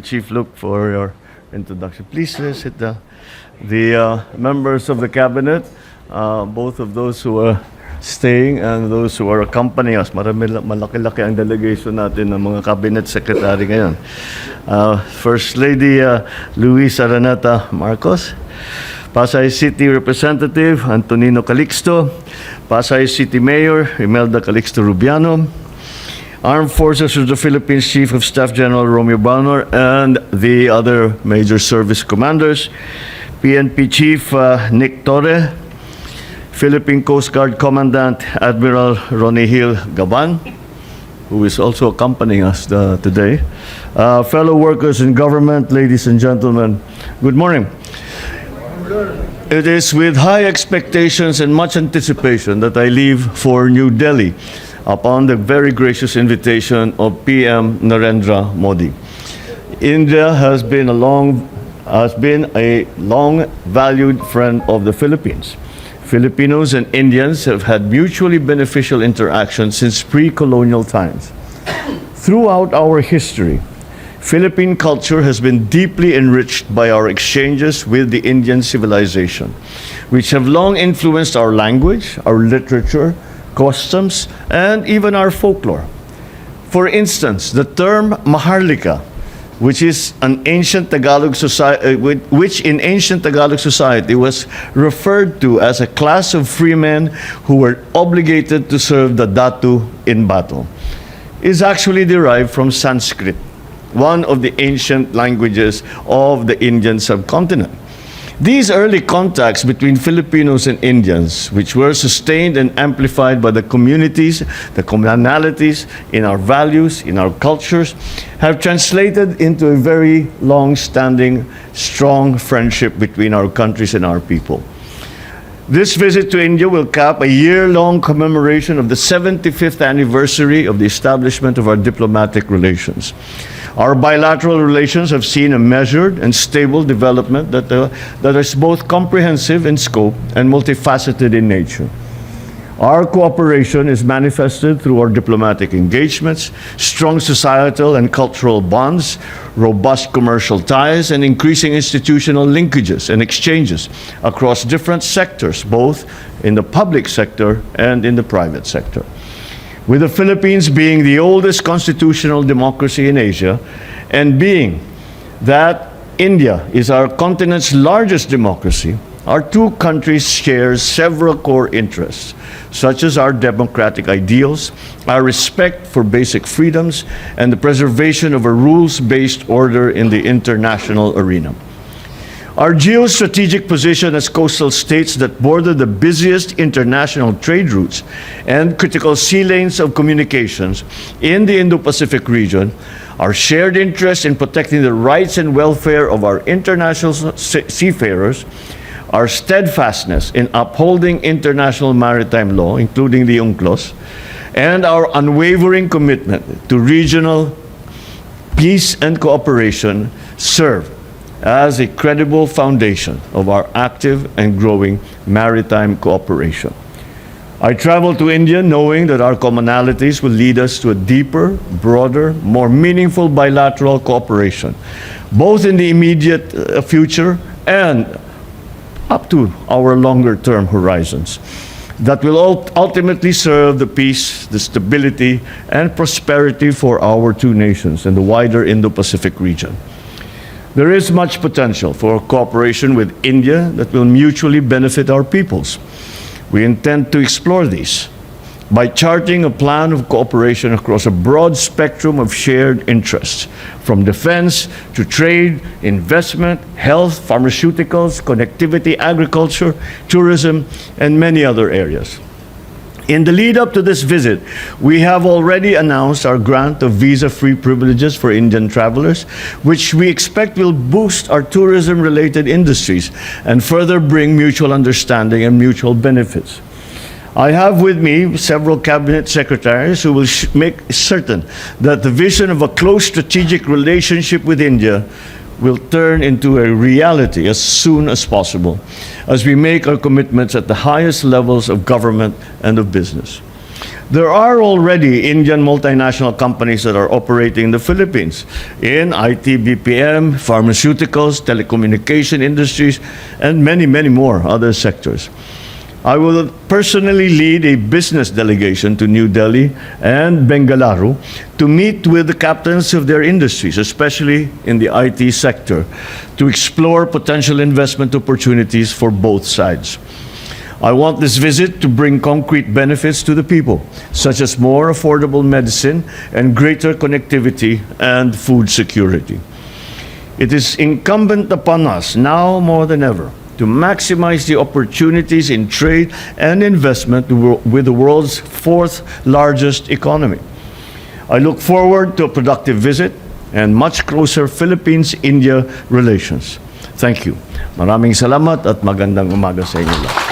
Chief Luke, for your introduction. Please sit down. The members of the cabinet, both of those who are staying and those who are accompanying us. Malaki-laki ang delegation natin ng mga cabinet secretary ngayon. First Lady Luis Araneta Marcos, Pasay City Representative Antonino Calixto, Pasay City Mayor Imelda Calixto Rubiano, Armed Forces of the Philippines Chief of Staff General Romeo Balnor, and the other major service commanders, PNP Chief Nick Torre, Philippine Coast Guard Commandant Admiral Ronnie Hill Gaban, who is also accompanying us today, fellow workers in government, ladies and gentlemen, good morning. It is with high expectations and much anticipation that I leave for New Delhi upon the very gracious invitation of PM Narendra Modi. India has been a long valued friend of the Philippines. Filipinos and Indians have had mutually beneficial interactions since pre-colonial times. Throughout our history, Philippine culture has been deeply enriched by our exchanges with the Indian civilization, which have long influenced our language, our literature, customs, and even our folklore. For instance, the term Maharlika, which in ancient Tagalog society was referred to as a class of free men who were obligated to serve the Datu in battle, is actually derived from Sanskrit, one of the ancient languages of the Indian subcontinent. These early contacts between Filipinos and Indians, which were sustained and amplified by the communities, the commonalities in our values, in our cultures, have translated into a very long-standing, strong friendship between our countries and our people. This visit to India will cap a year-long commemoration of the 75th anniversary of the establishment of our diplomatic relations. Our bilateral relations have seen a measured and stable development that is both comprehensive in scope and multifaceted in nature. Our cooperation is manifested through our diplomatic engagements, strong societal and cultural bonds, robust commercial ties, and increasing institutional linkages and exchanges across different sectors, both in the public sector and in the private sector. With the Philippines being the oldest constitutional democracy in Asia, and being that India is our continent's largest democracy, our two countries share several core interests, such as our democratic ideals, our respect for basic freedoms, and the preservation of a rules-based order in the international arena. Our geostrategic position as coastal states that border the busiest international trade routes and critical sea lanes of communications in the Indo-Pacific region, our shared interest in protecting the rights and welfare of our international seafarers, our steadfastness in upholding international maritime law, including the UNCLOS, and our unwavering commitment to regional peace and cooperation serve as a credible foundation of our active and growing maritime cooperation. I traveled to India knowing that our commonalities will lead us to a deeper, broader, more meaningful bilateral cooperation, both in the immediate future and up to our longer-term horizons, that will ultimately serve the peace, the stability, and prosperity for our two nations and the wider Indo-Pacific region. There is much potential for cooperation with India that will mutually benefit our peoples. We intend to explore these by charting a plan of cooperation across a broad spectrum of shared interests, from defense to trade, investment, health, pharmaceuticals, connectivity, agriculture, tourism, and many other areas. In the lead up to this visit, we have already announced our grant of visa-free privileges for Indian travelers, which we expect will boost our tourism-related industries and further bring mutual understanding and mutual benefits. I have with me several cabinet secretaries who will make certain that the vision of a close strategic relationship with India will turn into a reality as soon as possible as we make our commitments at the highest levels of government and of business. There are already Indian multinational companies that are operating in the Philippines in IT, BPM, pharmaceuticals, telecommunication industries, and many, many more other sectors. I will personally lead a business delegation to New Delhi and Bengaluru to meet with the captains of their industries, especially in the IT sector, to explore potential investment opportunities for both sides. I want this visit to bring concrete benefits to the people, such as more affordable medicine and greater connectivity and food security. It is incumbent upon us now more than ever to maximize the opportunities in trade and investment with the world's fourth largest economy. I look forward to a productive visit and much closer Philippines-India relations. Thank you. Maraming salamat at magandang umaga sa inyo lahat.